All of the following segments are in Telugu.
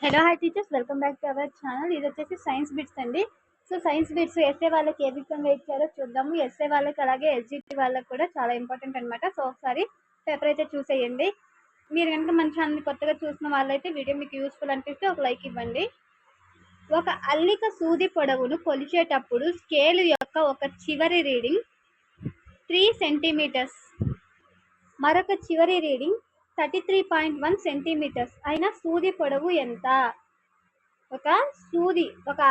Hello hi teachers, welcome back to our channel. ఇది వచ్చేసి సైన్స్ బిట్స్ అండి. సో సైన్స్ బిట్స్ ఎస్ఏ వాళ్ళకి ఏ విధంగా ఇచ్చారో చూద్దాము. ఎస్ఏ వాళ్ళకి అలాగే ఎస్జిటి వాళ్ళకి కూడా చాలా ఇంపార్టెంట్ అనమాట. సో ఒకసారి పేపర్ అయితే చూసేయండి. మీరు కనుక మన ఛానల్ కొత్తగా చూసిన వాళ్ళైతే వీడియో మీకు యూస్ఫుల్ అనిపిస్తే ఒక లైక్ ఇవ్వండి. ఒక అల్లిక సూది పొడవును కొలిచేటప్పుడు స్కేల్ యొక్క ఒక చివరి రీడింగ్ 3 సెంటీమీటర్స్, మరొక చివరి రీడింగ్ 33.1 సెంటీమీటర్స్ అయిన సూది పొడవు ఎంత? ఒక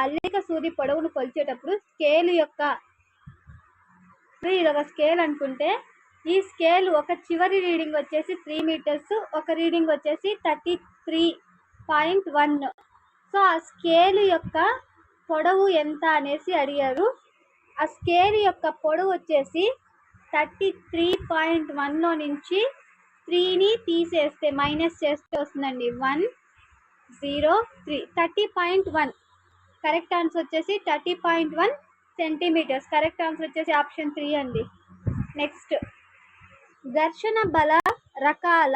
అల్లిక సూది పొడవును కొలిచేటప్పుడు స్కేల్ యొక్క ఇది ఒక స్కేల్ అనుకుంటే ఈ స్కేల్ ఒక చివరి రీడింగ్ వచ్చేసి 3 మీటర్స్, ఒక రీడింగ్ వచ్చేసి 33.1. సో ఆ స్కేల్ యొక్క పొడవు ఎంత అనేసి అడిగారు. ఆ స్కేల్ యొక్క పొడవు వచ్చేసి 33.1లో నుంచి 3ని తీసేస్తే మైనస్ చేస్తే వస్తుందండి 103. 30.1 కరెక్ట్ ఆన్సర్ వచ్చేసి 30.1 సెంటీమీటర్స్. కరెక్ట్ ఆన్సర్ వచ్చేసి ఆప్షన్ 3 అండి. నెక్స్ట్, ఘర్షణ బల రకాల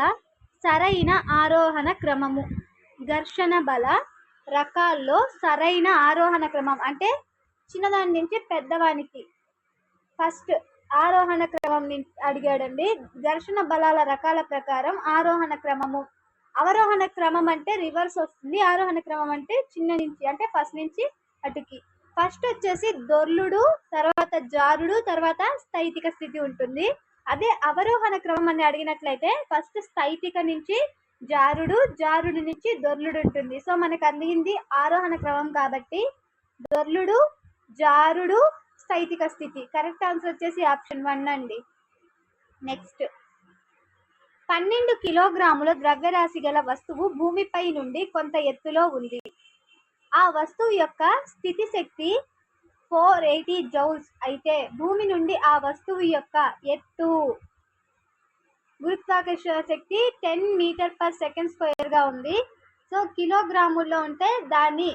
సరైన ఆరోహణ క్రమము. ఘర్షణ బల రకాల్లో సరైన ఆరోహణ క్రమం అంటే చిన్నదాని నుంచి పెద్దవానికి ఫస్ట్ ఆరోహణ క్రమం అడిగాడండి. ఘర్షణ బలాల రకాల ప్రకారం ఆరోహణ క్రమము, అవరోహణ క్రమం అంటే రివర్స్ వస్తుంది, ఆరోహణ క్రమం అంటే చిన్న నుంచి అంటే ఫస్ట్ నుంచి అటుకి. ఫస్ట్ వచ్చేసి దొర్లుడు, తర్వాత జారుడు, తర్వాత స్థైతిక స్థితి ఉంటుంది. అదే అవరోహణ క్రమం అని అడిగినట్లయితే ఫస్ట్ స్థైతిక నుంచి జారుడు, జారుడు నుంచి దొర్లుడు ఉంటుంది. సో మనకు అందింది ఆరోహణ క్రమం కాబట్టి దొర్లుడు, జారుడు, స్థైతిక స్థితి. కరెక్ట్ ఆన్సర్ వచ్చేసి ఆప్షన్ 1 అండి. నెక్స్ట్, 12 కిలోగ్రాముల ద్రవ్యరాశి గల వస్తువు భూమిపై నుండి కొంత ఎత్తులో ఉంది. ఆ వస్తువు యొక్క స్థితి శక్తి 480 జౌల్స్ అయితే భూమి నుండి ఆ వస్తువు యొక్క ఎత్తు గురుత్వాకర్షణ శక్తి 10 మీటర్ పర్ సెకండ్ స్క్వేర్ గా ఉంది. సో కిలోగ్రాముల్లో ఉంటే దాన్ని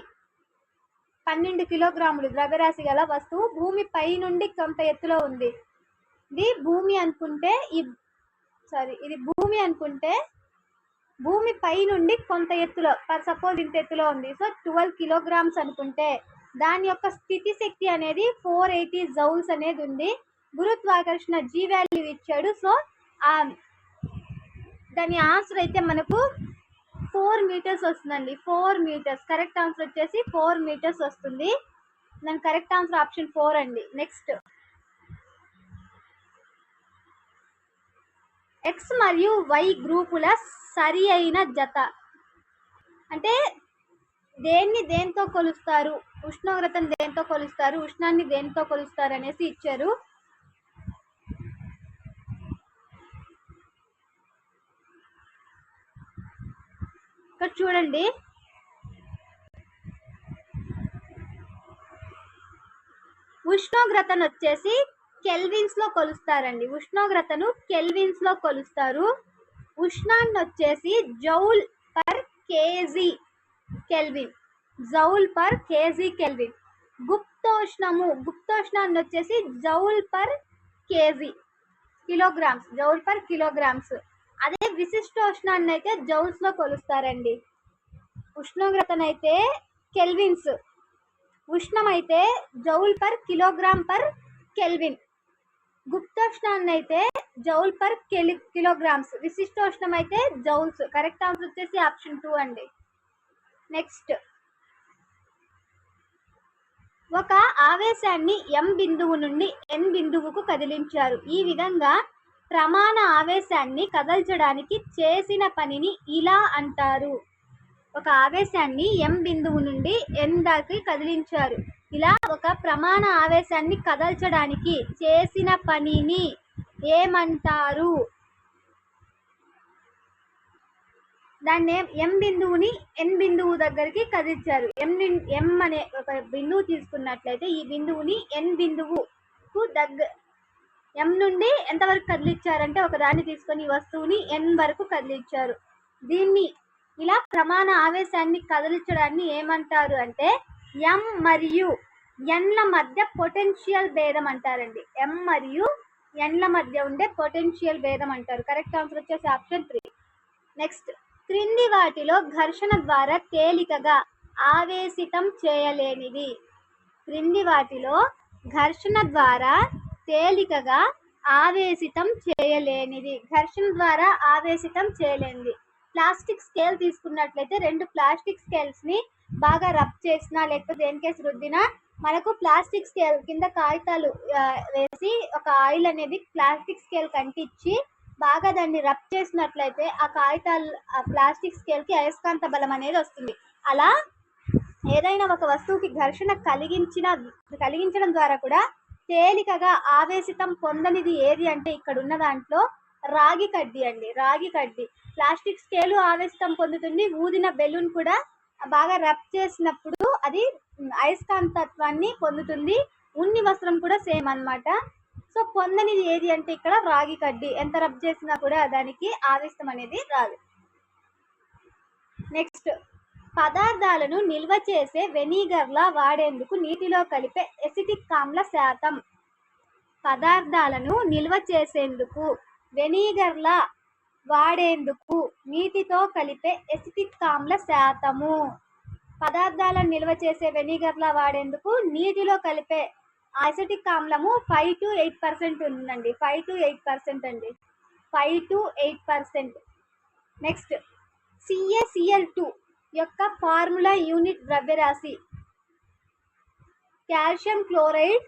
12 కిలోగ్రాములు ద్రవ్యరాశి గల వస్తువు భూమి పై నుండి కొంత ఎత్తులో ఉంది. ఇది భూమి అనుకుంటే భూమి పై నుండి కొంత ఎత్తులో, సపోజ్ ఇంత ఎత్తులో ఉంది. సో 12 కిలోగ్రామ్స్ అనుకుంటే దాని యొక్క స్థితి శక్తి అనేది 480 జౌల్స్ అనేది ఉంది. గురుత్వాకర్షణ జీ వాల్యూ ఇచ్చాడు. సో దాని ఆన్సర్ అయితే మనకు 4 మీటర్స్ వస్తుందండి. 4 మీటర్స్ కరెక్ట్ ఆన్సర్ వచ్చేసి 4 మీటర్స్ వస్తుంది. దాని కరెక్ట్ ఆన్సర్ ఆప్షన్ 4 అండి. నెక్స్ట్, ఎక్స్ మరియు వై గ్రూపుల సరి అయిన జత అంటే దేన్ని దేంతో కొలుస్తారు, ఉష్ణోగ్రతను దేంతో కొలుస్తారు, ఉష్ణాన్ని దేంతో కొలుస్తారు అనేసి ఇచ్చారు. ఇక్కడ చూడండి, ఉష్ణోగ్రతను వచ్చేసి కెల్విన్స్ లో కొలుస్తారండి. ఉష్ణోగ్రతను కెల్విన్స్ లో కొలుస్తారు. ఉష్ణాన్ని వచ్చేసి joule per KG kelvin, joule per KG kelvin. గుప్తోష్ణాన్ని వచ్చేసి joule per KG kilograms, joule per kilograms. అదే విశిష్టోష్ణాన్ని అయితే జౌల్స్ లో కొలుస్తారండి. ఉష్ణోగ్రతనైతే కెల్విన్స్, ఉష్ణం అయితే joule per kilogram per kelvin. గుప్తోష్ణాన్ని అయితే జౌల్ పర్ కిలోగ్రామ్స్, విశిష్టోష్ణం అయితే జౌల్స్. కరెక్ట్ ఆన్సర్ వచ్చేసి ఆప్షన్ 2 అండి. నెక్స్ట్, ఒక ఆవేశాన్ని M బిందువు నుండి N బిందువుకు కదిలించారు. ఈ విధంగా ప్రమాణ ఆవేశాన్ని కదల్చడానికి చేసిన పనిని ఇలా అంటారు. ఒక ఆవేశాన్ని M బిందువు నుండి N దాకా కదిలించారు. ఇలా ఒక ప్రమాణ ఆవేశాన్ని కదల్చడానికి చేసిన పనిని ఏమంటారు? దాన్ని M బిందువుని N బిందువు దగ్గరికి కదిలించారు. M అనే ఒక బిందువు తీసుకున్నట్లయితే ఈ బిందువుని N బిందువుకు M నుండి ఎంతవరకు కదిలించారంటే ఒక దాన్ని తీసుకొని ఈ వస్తువుని N వరకు కదిలించారు. దీన్ని ఇలా ప్రమాణ ఆవేశాన్ని కదిలించడాన్ని ఏమంటారు అంటే M మరియు Nల మధ్య పొటెన్షియల్ భేదం అంటారండి. M మరియు Nల మధ్య ఉండే పొటెన్షియల్ భేదం అంటారు. కరెక్ట్ ఆన్సర్ వచ్చేసి ఆప్షన్ 3. నెక్స్ట్, క్రింది వాటిలో ఘర్షణ ద్వారా తేలికగా ఆవేశితం చేయలేనిది. క్రింది వాటిలో ఘర్షణ ద్వారా తేలికగా ఆవేశితం చేయలేనిది. ఘర్షణ ద్వారా ఆవేశితం చేయలేనిది. ప్లాస్టిక్ స్కేల్ తీసుకున్నట్లయితే 2 ప్లాస్టిక్ స్కేల్స్ ని బాగా రబ్ చేసినా లేకపోతే దేనికేసి రుద్దినా మనకు ప్లాస్టిక్ స్కేల్ కింద కాగితాలు వేసి ఒక ఆయిల్ అనేది ప్లాస్టిక్ స్కేల్ కంటించి బాగా దాన్ని రబ్ చేసినట్లయితే ఆ కాగితాలు ఆ ప్లాస్టిక్ స్కేల్ కి అయస్కాంత బలం అనేది వస్తుంది. అలా ఏదైనా ఒక వస్తువుకి ఘర్షణ కలిగించడం ద్వారా కూడా తేలికగా ఆవేశితం పొందనిది ఏది అంటే ఇక్కడ ఉన్న దాంట్లో రాగి కడ్డీ అండి. రాగి కడ్డీ. ప్లాస్టిక్ స్కేలు ఆవేశితం పొందుతుంది. ఊదిన బెలూన్ కూడా బాగా రబ్ చేసినప్పుడు అది అయస్కాంతత్వాన్ని పొందుతుంది. ఉన్ని వస్త్రం కూడా సేమ్ అన్నమాట. సో పొందనిది ఏది అంటే ఇక్కడ రాగి కడ్డీ. ఎంత రబ్ చేసినా కూడా దానికి ఆవేశం అనేది రాదు. నెక్స్ట్, పదార్థాలను నిల్వ చేసే వెనిగర్లా వాడేందుకు నీటిలో కలిపే ఎసిటిక్ ఆమ్ల శాతం. పదార్థాలను నిల్వ చేసేందుకు వెనిగర్లా వాడేందుకు నీటితో కలిపే ఎసిటిక్ ఆమ్ల శాతము. పదార్థాలను నిల్వ చేసే వెనిగర్లా వాడేందుకు నీటిలో కలిపే అసిటిక్ ఆమ్లము 5 to 8% ఉందండి. 5 to 8% అండి. 5 to 8%. నెక్స్ట్, CaCl2 యొక్క ఫార్ములా యూనిట్ ద్రవ్యరాశి. కాల్షియం క్లోరైడ్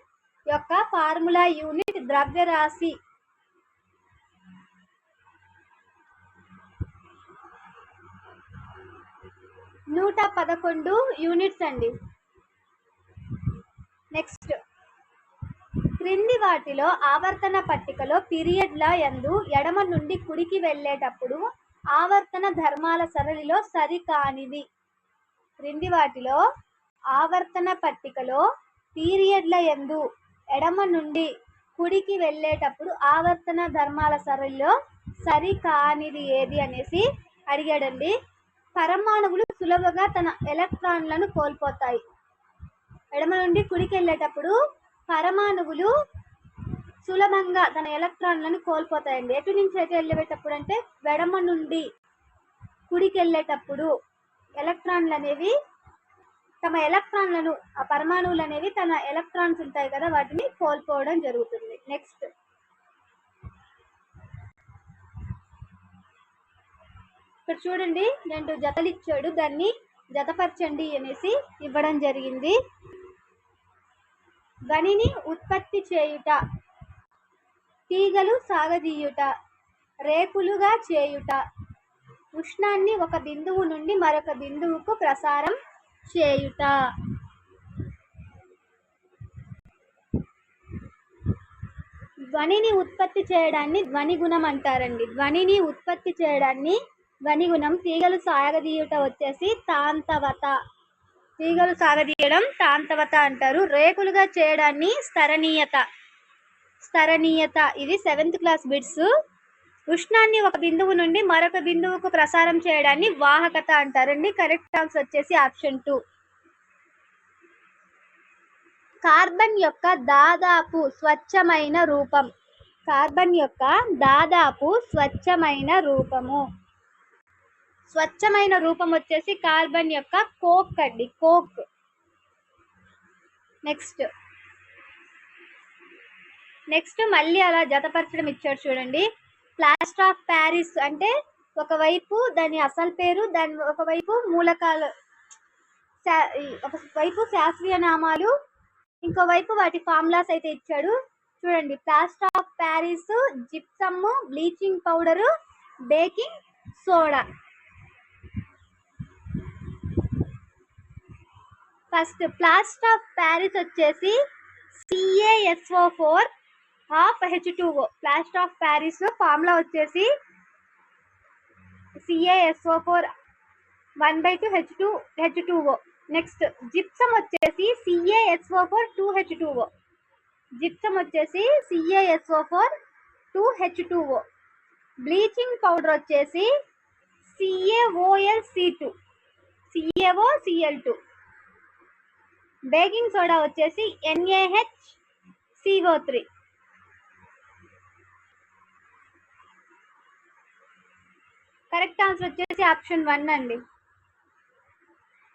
యొక్క ఫార్ములా యూనిట్ ద్రవ్యరాశి 111 యూనిట్స్ అండి. నెక్స్ట్, క్రింది వాటిలో ఆవర్తన పట్టికలో పీరియడ్ల యందు ఎడమ నుండి కుడికి వెళ్ళేటప్పుడు ఆవర్తన ధర్మాల సరళిలో సరికానివి. క్రింది వాటిలో ఆవర్తన పట్టికలో పీరియడ్ల యందు ఎడమ నుండి కుడికి వెళ్ళేటప్పుడు ఆవర్తన ధర్మాల సరళిలో సరికానిది ఏది అనేసి అడిగాడండి. పరమాణువులు సులభంగా తన ఎలక్ట్రాన్లను కోల్పోతాయి. ఎడమ నుండి కుడికి వెళ్ళేటప్పుడు పరమాణువులు సులభంగా తన ఎలక్ట్రాన్లను కోల్పోతాయండి. ఎటు నుంచి ఎటు వెళ్ళేటప్పుడు అంటే ఎడమ నుండి కుడికి వెళ్ళేటప్పుడు ఎలక్ట్రాన్లు అనేవి తమ ఎలక్ట్రాన్లను ఆ పరమాణువులు అనేవి తన ఎలక్ట్రాన్స్ ఉంటాయి కదా వాటిని కోల్పోవడం జరుగుతుంది. నెక్స్ట్, ఇక్కడ చూడండి 2 జతలు ఇచ్చాడు, దాన్ని జతపరచండి అనేసి ఇవ్వడం జరిగింది. గనిని ఉత్పత్తి చేయుట, తీగలు సాగదీయుట, రేకులుగా చేయుట, ఉష్ణాన్ని ఒక బిందువు నుండి మరొక బిందువుకు ప్రసారం చేయుట. ధ్వనిని ఉత్పత్తి చేయడాన్ని ధ్వనిగుణం అంటారండి. ధ్వనిని ఉత్పత్తి చేయడాన్ని ధ్వనిగుణం. తీగలు సాగదీయుట వచ్చేసి తాంతవత. తీగలు సాగదీయడం తాంతవత అంటారు. రేకులుగా చేయడాన్ని స్తరణీయత. ఇది 7th క్లాస్ బిట్స్. ఉష్ణాన్ని ఒక బిందువు నుండి మరొక బిందువుకు ప్రసారం చేయడాన్ని వాహకత అంటారండి. కరెక్ట్ ఆన్సర్ వచ్చేసి ఆప్షన్ 2. కార్బన్ యొక్క దాదాపు స్వచ్ఛమైన రూపం. కార్బన్ యొక్క దాదాపు స్వచ్ఛమైన రూపము. స్వచ్ఛమైన రూపం వచ్చేసి కార్బన్ యొక్క కోక్ అండి. కోక్. నెక్స్ట్ మళ్ళీ అలా జతపరచడం ఇచ్చాడు చూడండి. ప్లాస్టర్ ఆఫ్ ప్యారిస్ అంటే ఒకవైపు దాని అసలు పేరు, దాని ఒకవైపు మూలకాలు, ఒకవైపు శాస్త్రీయ నామాలు, ఇంకోవైపు వాటి ఫార్ములాస్ అయితే ఇచ్చాడు చూడండి. Plaster of Paris, gypsum, bleaching powder, baking soda. First plaster of Paris వచ్చేసి CaSO4 H2O. Plaster of Paris formula వచ్చేసి CaSO4 1/2 H2O. నెక్స్ట్ జిప్సమ్ వచ్చేసి CaSO4 2H2O. జిప్సమ్ వచ్చేసి CaSO4 2H2O. బ్లీచింగ్ పౌడర్ వచ్చేసి CaOCl2. బేకింగ్ సోడా వచ్చేసి NaHCO3. కరెక్ట్ ఆన్సర్ వచ్చేసి ఆప్షన్ 1 అండి.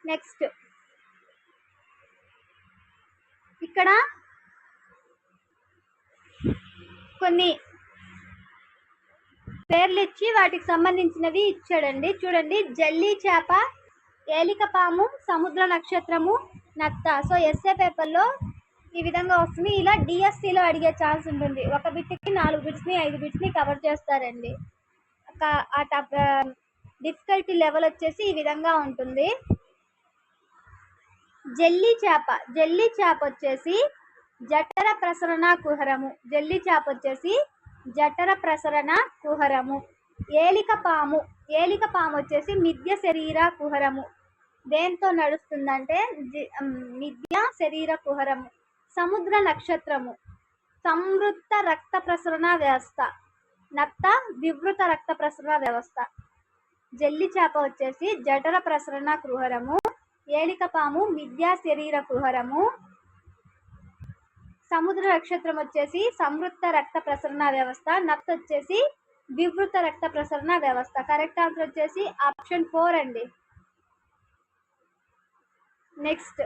నెక్స్ట్ ఇక్కడ కొన్ని పేర్లు ఇచ్చి వాటికి సంబంధించినవి ఇచ్చాడండి. చూడండి, జల్లీ చేప, ఏలికపాము, సముద్ర నక్షత్రము, నత్త. సో ఎస్ఏ పేపర్లో ఈ విధంగా వస్తుంది. ఇలా డిఎస్సిలో అడిగే ఛాన్స్ ఉంటుంది. ఒక బిట్కి 4 బిట్స్ని 5 బిట్స్ని కవర్ చేస్తారండి. డిఫికల్టీ లెవెల్ వచ్చేసి ఈ విధంగా ఉంటుంది. జల్లీ చేప వచ్చేసి జఠర ప్రసరణ కుహరము. జల్లీ చేప వచ్చేసి జఠర ప్రసరణ కుహరము. ఏలికపాము వచ్చేసి మిథ్య శరీర కుహరము. దేంతో నడుస్తుందంటే మిథ్య శరీర కుహరము. సముద్ర నక్షత్రము సంవృత రక్త ప్రసరణ వ్యవస్థ. నత్త వివృత రక్త ప్రసరణ వ్యవస్థ. జల్లి చేప వచ్చేసి జఠర ప్రసరణ కుహరము. ఏలికపాము మిథ్యా శరీర కుహరము. సముద్ర నక్షత్రం వచ్చేసి సంవృత రక్త ప్రసరణ వ్యవస్థ. నత్త వచ్చేసి వివృత రక్త ప్రసరణ వ్యవస్థ. కరెక్ట్ ఆన్సర్ వచ్చేసి ఆప్షన్ 4 అండి. నెక్స్ట్,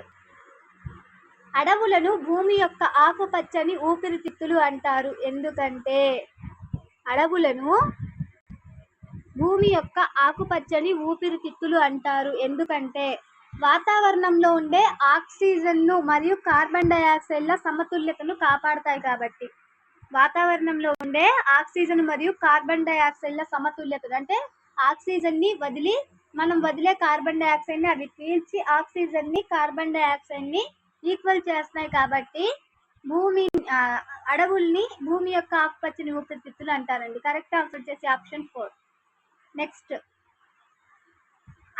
అడవులను భూమి యొక్క ఆకుపచ్చని ఊపిరితిత్తులు అంటారు. ఎందుకంటే అడవులను భూమి యొక్క ఆకుపచ్చని ఊపిరితిత్తులు అంటారు. ఎందుకంటే వాతావరణంలో ఉండే ఆక్సిజన్ను మరియు కార్బన్ డైఆక్సైడ్ల సమతుల్యతను కాపాడతాయి కాబట్టి. వాతావరణంలో ఉండే ఆక్సిజన్ మరియు కార్బన్ డైఆక్సైడ్ల సమతుల్యత అంటే ఆక్సిజన్ని వదిలి మనం వదిలే కార్బన్ డైఆక్సైడ్ని అవి పీల్చి ఆక్సిజన్ని కార్బన్ డైఆక్సైడ్ని ఈక్వల్ చేస్తున్నాయి కాబట్టి అడవుల్ని భూమి యొక్క ఆకుపచ్చని ఊపిరితిత్తులు అంటారండి. కరెక్ట్ ఆన్సర్ వచ్చేసి ఆప్షన్ 4. నెక్స్ట్,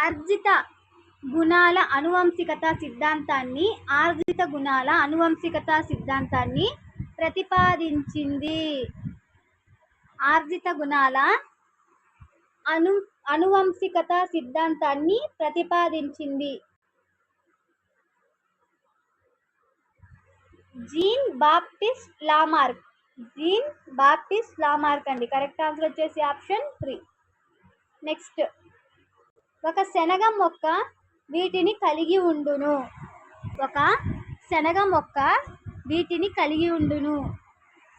ఆర్జిత గుణాల అనువంశికత సిద్ధాంతాన్ని ప్రతిపాదించింది. ఆర్జిత గుణాల అనువంశికత సిద్ధాంతాన్ని ప్రతిపాదించింది జీన్ బాప్టిస్ట్ లామార్క్ అండి. కరెక్ట్ ఆన్సర్ వచ్చేసి ఆప్షన్ 3. నెక్స్ట్, ఒక శనగ మొక్క వీటిని కలిగి ఉండును.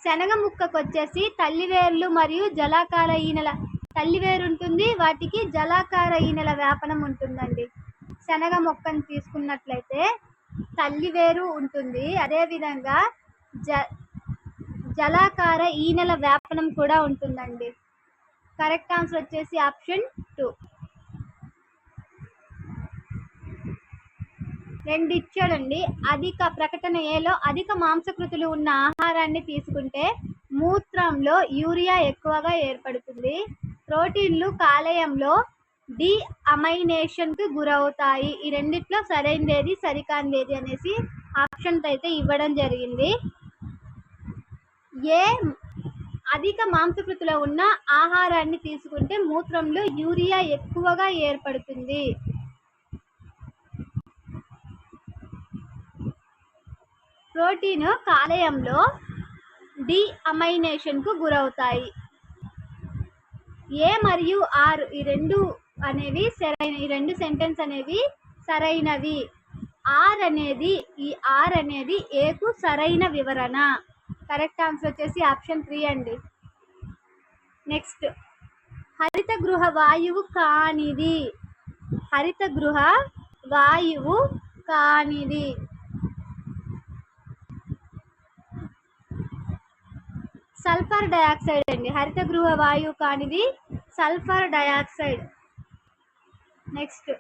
శనగ మొక్కకు వచ్చేసి తల్లివేర్లు మరియు జలాకార ఈనెల తల్లివేరు ఉంటుంది. వాటికి జలాకార ఈనెల వ్యాపనం ఉంటుందండి. శనగ మొక్కను తీసుకున్నట్లయితే తల్లివేరు ఉంటుంది. అదేవిధంగా జలాకార ఈనెల వ్యాపనం కూడా ఉంటుందండి. కరెక్ట్ ఆన్సర్ వచ్చేసి ఆప్షన్ 2. 2 ఇచ్చాడండి. ప్రకటన ఏలో అధిక మాంసకృతులు ఉన్న ఆహారాన్ని తీసుకుంటే మూత్రంలో యూరియా ఎక్కువగా ఏర్పడుతుంది. ప్రోటీన్లు కాలేయంలో డీఅమైనేషన్కు గురవుతాయి. ఈ రెండిట్లో సరైనదేది సరికానిదేది అనేసి ఆప్షన్ అయితే ఇవ్వడం జరిగింది. అధిక మాంసకృతులు ఉన్న ఆహారాన్ని తీసుకుంటే మూత్రంలో యూరియా ఎక్కువగా ఏర్పడుతుంది. ప్రోటీన్ కాలేయంలో డీఅమైనేషన్కు గురవుతాయి. ఏ మరియు ఆర్ ఈ రెండు సెంటెన్స్ అనేవి సరైనవి. ఆర్ అనేది ఏకు సరైన వివరణ. కరెక్ట్ ఆన్సర్ వచ్చేసి ఆప్షన్ 3 అండి. నెక్స్ట్, హరిత గృహ వాయువు కానిది. సల్ఫర్ డయాక్సైడ్ అండి. హరిత గృహ వాయువు కానిది సల్ఫర్ డయాక్సైడ్. నెక్స్ట్,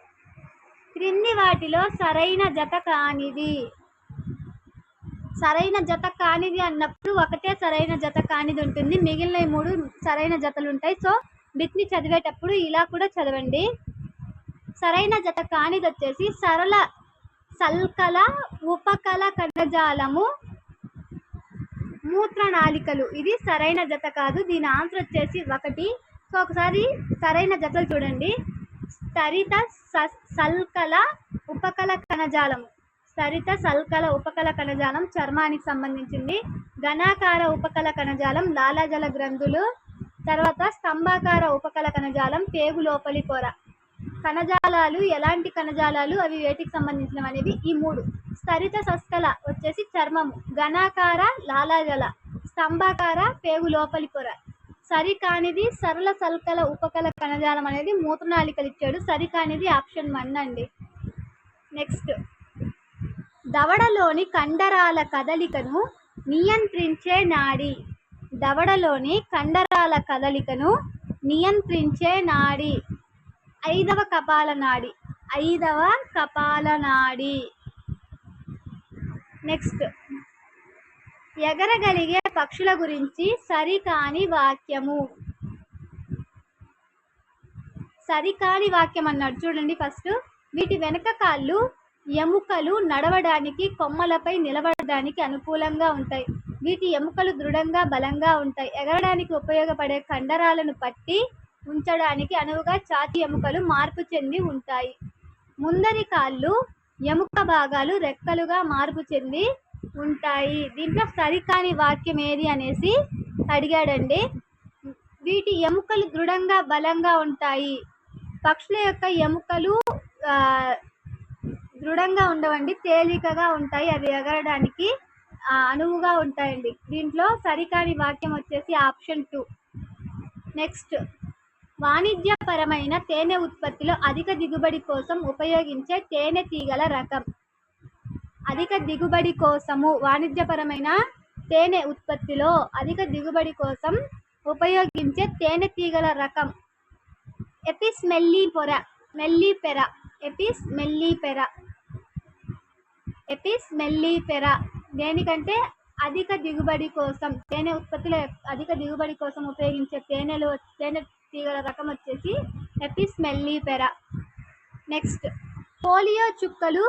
క్రింది వాటిలో సరైన జత కానిది అన్నప్పుడు ఒకటే సరైన జత కానిది ఉంటుంది. మిగిలిన 3 సరైన జతలు ఉంటాయి. సో బిట్ని చదివేటప్పుడు ఇలా కూడా చదవండి. సరైన జత కానిది వచ్చేసి సరళ సల్కల ఉపకల కణజాలము మూత్రనాళికలు. ఇది సరైన జత కాదు. దీని ఆన్సర్ వచ్చేసి 1. సో ఒకసారి సరైన జతలు చూడండి. స్తరిత సల్కల ఉపకల కణజాలం చర్మానికి సంబంధించింది. ఘనాకార ఉపకల కణజాలం లాలాజల గ్రంథులు తర్వాత స్తంభాకార ఉపకల కణజాలం, పేగు లోపలి పొర. కణజాలాలు ఎలాంటి కణజాలాలు, అవి వేటికి సంబంధించినవి అనేవి ఈ మూడు. స్థరిత సస్కల వచ్చేసి చర్మము, ఘనాకార లాలాజల, స్తంభాకార పేగు లోపలి పొర. సరికానిది సరళ సల్కల ఉపకల కణజాలం అనేది మూత్రనాళికలు ఇచ్చాడు. సరికానిది ఆప్షన్ 1 అండి. నెక్స్ట్, దవడలోని కండరాల కదలికను నియంత్రించే నాడి. దవడలోని కండరాల కదలికను నియంత్రించే నాడి 5వ కపాల నాడి. 5వ కపాల నాడి. నెక్స్ట్, ఎగరగలిగే పక్షుల గురించి సరికాని వాక్యము. సరికాని వాక్యం అన్నాడు చూడండి. ఫస్ట్, వీటి వెనక కాళ్ళు ఎముకలు నడవడానికి, కొమ్మలపై నిలబడడానికి అనుకూలంగా ఉంటాయి. వీటి ఎముకలు దృఢంగా బలంగా ఉంటాయి. ఎగరడానికి ఉపయోగపడే కండరాలను పట్టి ఉంచడానికి అనువుగా ఛాతీ ఎముకలు మార్పు చెంది ఉంటాయి. ముందరి కాళ్ళు ఎముక భాగాలు రెక్కలుగా మార్పు చెంది ఉంటాయి. దీంట్లో సరికాని వాక్యం ఏది అనేసి అడిగాడండి. వీటి ఎముకలు దృఢంగా బలంగా ఉంటాయి. పక్షుల యొక్క ఎముకలు దృఢంగా ఉండవండి, తేలికగా ఉంటాయి. అవి ఎగరడానికి అనువుగా ఉంటాయండి. దీంట్లో సరికాని వాక్యం వచ్చేసి ఆప్షన్ 2. నెక్స్ట్, వాణిజ్యపరమైన తేనె ఉత్పత్తిలో అధిక దిగుబడి కోసం ఉపయోగించే తేనె తీగల రకం. అధిక దిగుబడి కోసము, వాణిజ్యపరమైన తేనె ఉత్పత్తిలో అధిక దిగుబడి కోసం ఉపయోగించే తేనె తీగల రకం ఎపిస్ మెల్లిఫెరా. Apis mellifera. దేనికంటే అధిక దిగుబడి కోసం, తేనె ఉత్పత్తిలో అధిక దిగుబడి కోసం ఉపయోగించే తేనె తీగల రకం వచ్చేసి ఎపిస్ మెల్లిఫెరా. నెక్స్ట్, పోలియో చుక్కలు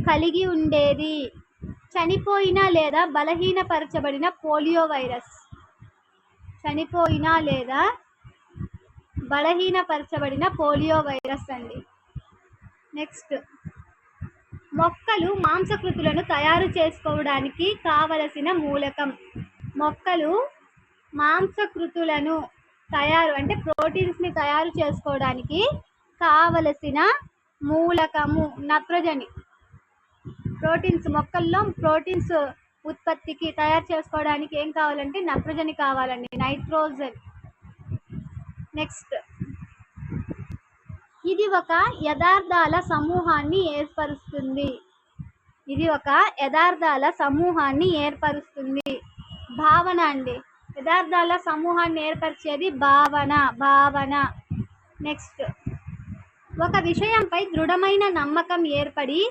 కలిగి ఉండేది. చనిపోయిన లేదా బలహీనపరచబడిన పోలియో వైరస్. చనిపోయిన లేదా బలహీనపరచబడిన పోలియో వైరస్ అండి. నెక్స్ట్, మొక్కలు మాంసకృతులను తయారు చేసుకోవడానికి కావలసిన మూలకం. మొక్కలు మాంసకృతులను అంటే ప్రోటీన్స్ని తయారు చేసుకోవడానికి కావలసిన మూలకము నత్రజని. మొక్కల్లో ప్రోటీన్స్ ఉత్పత్తికి తయారు చేసుకోవడానికి ఏం కావాలంటే నత్రజని కావాలండి, నైట్రోజన్. నెక్స్ట్, ఇది ఒక యథార్థాల సమూహాన్ని ఏర్పరుస్తుంది. భావన అండి. యథార్థాల సమూహాన్ని ఏర్పరిచేది భావన. నెక్స్ట్, ఒక విషయంపై దృఢమైన నమ్మకం ఏర్పడి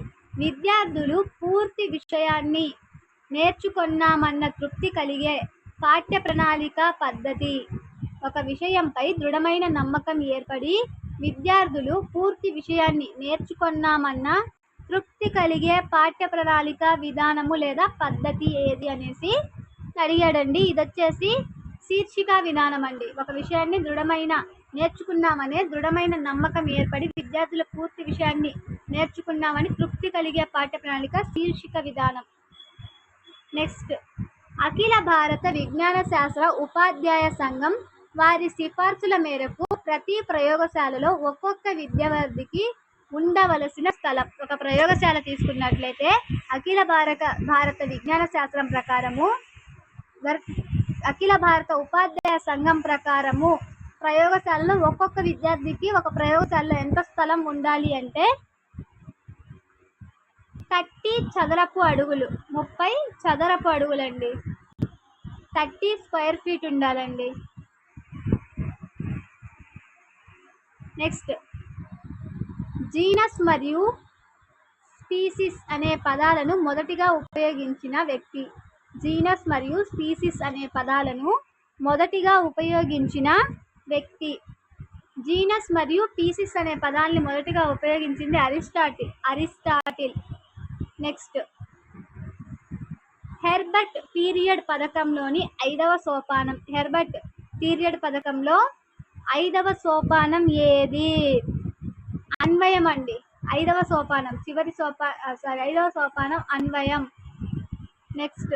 విద్యార్థులు పూర్తి విషయాన్ని నేర్చుకున్నామన్న తృప్తి కలిగే పాఠ్య ప్రణాళిక పద్ధతి. ఒక విషయంపై దృఢమైన నమ్మకం ఏర్పడి విద్యార్థులు పూర్తి విషయాన్ని నేర్చుకున్నామన్న తృప్తి కలిగే పాఠ్య ప్రణాళిక, విధానము లేదా పద్ధతి ఏది అనేసి అడిగాడండి. ఇది వచ్చేసి శీర్షిక విధానం అండి. ఒక విషయాన్ని నేర్చుకున్నామనే దృఢమైన నమ్మకం ఏర్పడి విద్యార్థుల పూర్తి విషయాన్ని నేర్చుకున్నామని తృప్తి కలిగే పాఠ్య ప్రణాళిక శీర్షిక విధానం. నెక్స్ట్, అఖిల భారత విజ్ఞాన శాస్త్ర ఉపాధ్యాయ సంఘం వారి సిఫార్సుల మేరకు ప్రతి ప్రయోగశాలలో ఒక్కొక్క విద్యార్థికి ఉండవలసిన స్థలం. ఒక ప్రయోగశాల తీసుకున్నట్లయితే అఖిల భారత విజ్ఞాన శాస్త్రం ప్రకారము, అఖిల భారత ఉపాధ్యాయ సంఘం ప్రకారము ప్రయోగశాలలో ఒక్కొక్క విద్యార్థికి ఒక ప్రయోగశాలలో ఎంత స్థలం ఉండాలి అంటే 30 చదరపు అడుగులు. 30 చదరపు అడుగులండి. 30 స్క్వేర్ ఫీట్ ఉండాలండి. నెక్స్ట్, జీనస్ మరియు స్పీసీస్ అనే పదాలను మొదటిగా ఉపయోగించిన వ్యక్తి. జీనస్ మరియు స్పీసీస్ అనే పదాలను మొదటిగా ఉపయోగించిన వ్యక్తి. జీనస్ మరియు స్పీసీస్ అనే పదాలని మొదటిగా ఉపయోగించింది అరిస్టాటిల్. నెక్స్ట్, హెర్బర్ట్ పీరియడ్ పథకంలోని 5వ సోపానం. హెర్బర్ట్ పీరియడ్ పథకంలో 5వ సోపానం ఏది? అన్వయం అండి. 5వ సోపానం, 5వ సోపానం అన్వయం. నెక్స్ట్,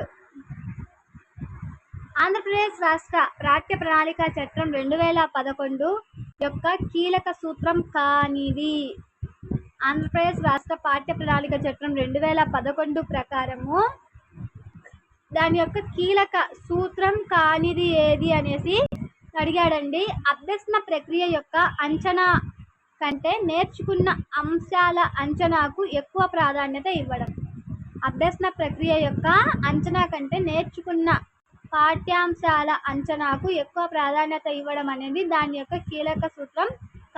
ఆంధ్రప్రదేశ్ రాష్ట్ర పాఠ్య ప్రణాళిక చట్టం 2011 యొక్క కీలక సూత్రం కానిది. ఆంధ్రప్రదేశ్ రాష్ట్ర పాఠ్య ప్రణాళిక చట్టం 2011 ప్రకారము దాని యొక్క కీలక సూత్రం కానిది ఏది అనేసి అడిగాడండి. అభ్యసన ప్రక్రియ యొక్క అంచనా కంటే నేర్చుకున్న అంశాల అంచనాకు ఎక్కువ ప్రాధాన్యత ఇవ్వడం. అభ్యసన ప్రక్రియ యొక్క అంచనా కంటే నేర్చుకున్న పాఠ్యాంశాల అంచనాకు ఎక్కువ ప్రాధాన్యత ఇవ్వడం అనేది దాని యొక్క కీలక సూత్రం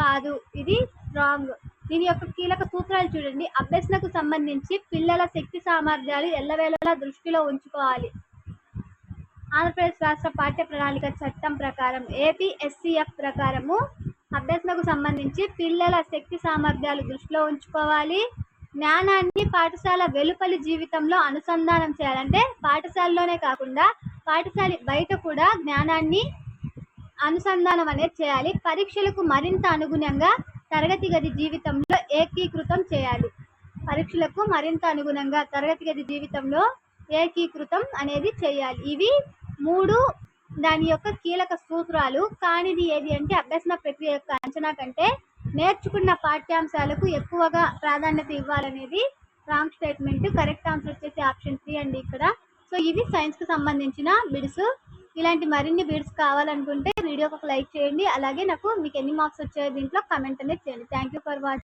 కాదు. ఇది రాంగ్. దీని యొక్క కీలక సూత్రాలు చూడండి. అభ్యసనకు సంబంధించి పిల్లల శక్తి సామర్థ్యాలు ఎల్లవేళలా దృష్టిలో ఉంచుకోవాలి. ఆంధ్రప్రదేశ్ రాష్ట్ర పాఠ్య ప్రణాళిక చట్టం ప్రకారం ఏపీఎస్సీఎఫ్ ప్రకారము అభ్యసనకు సంబంధించి పిల్లల శక్తి సామర్థ్యాలు దృష్టిలో ఉంచుకోవాలి. జ్ఞానాన్ని పాఠశాల వెలుపలి జీవితంలో అనుసంధానం చేయాలంటే పాఠశాలలోనే కాకుండా పాఠశాల బయట కూడా జ్ఞానాన్ని అనుసంధానం అనేది చేయాలి. పరీక్షలకు మరింత అనుగుణంగా తరగతి గది జీవితంలో ఏకీకృతం చేయాలి. పరీక్షలకు మరింత అనుగుణంగా తరగతి గది జీవితంలో ఏకీకృతం అనేది చేయాలి. ఇవి 3 దాని యొక్క కీలక సూత్రాలు. కానిది ఏది అంటే అభ్యసన ప్రక్రియ యొక్క అంచనా కంటే నేర్చుకున్న పాఠ్యాంశాలకు ఎక్కువగా ప్రాధాన్యత ఇవ్వాలనేది రాంగ్ స్టేట్మెంట్. కరెక్ట్ ఆన్సర్ వచ్చేసి ఆప్షన్ 3 అండి ఇక్కడ. సో ఇవి సైన్స్కి సంబంధించిన బిడ్స్. ఇలాంటి మరిన్ని బిడ్స్ కావాలనుకుంటే వీడియోకి ఒక లైక్ చేయండి. అలాగే మీకు ఎన్ని మార్క్స్ వచ్చాయో దీంట్లో కమెంట్ అనేది చేయండి. Thank you for watching.